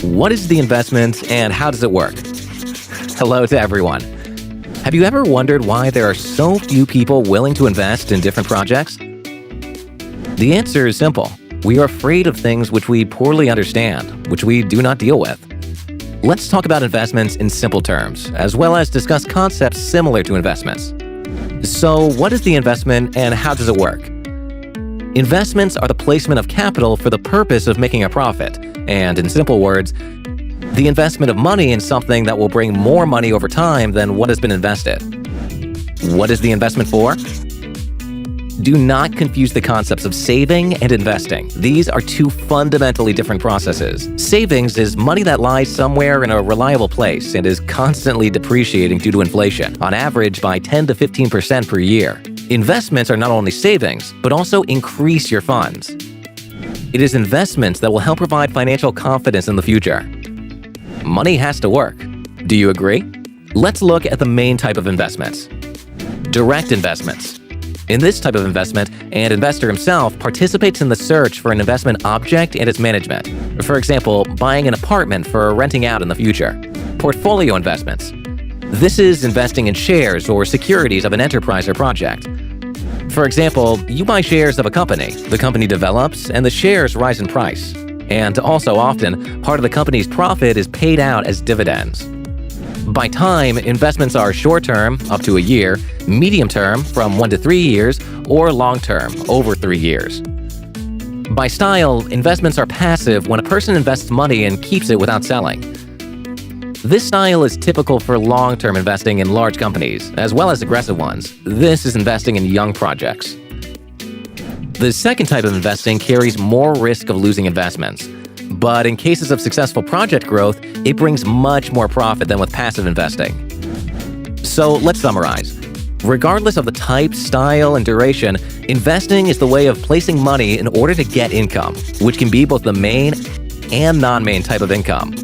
What is the investment and how does it work? Hello to everyone. Have you ever wondered why there are so few people willing to invest in different projects? The answer is simple. We are afraid of things which we poorly understand, which we do not deal with. Let's talk about investments in simple terms, as well as discuss concepts similar to investments. So, what is the investment and how does it work? Investments are the placement of capital for the purpose of making a profit, and in simple words, the investment of money in something that will bring more money over time than what has been invested. What is the investment for? Do not confuse the concepts of saving and investing. These are two fundamentally different processes. Savings is money that lies somewhere in a reliable place and is constantly depreciating due to inflation, on average by 10 to 15% per year. Investments are not only savings, but also increase your funds. It is investments that will help provide financial confidence in the future. Money has to work. Do you agree? Let's look at the main type of investments. Direct investments. In this type of investment, an investor himself participates in the search for an investment object and its management. For example, buying an apartment for renting out in the future. Portfolio investments. This is investing in shares or securities of an enterprise or project. For example, you buy shares of a company, the company develops, and the shares rise in price. And also often, part of the company's profit is paid out as dividends. By time, investments are short-term, up to a year, medium-term, from 1 to 3 years, or long-term, over 3 years. By style, investments are passive when a person invests money and keeps it without selling. This style is typical for long-term investing in large companies, as well as aggressive ones. This is investing in young projects. The second type of investing carries more risk of losing investments. But in cases of successful project growth, it brings much more profit than with passive investing. So let's summarize. Regardless of the type, style, and duration, investing is the way of placing money in order to get income, which can be both the main and non-main type of income.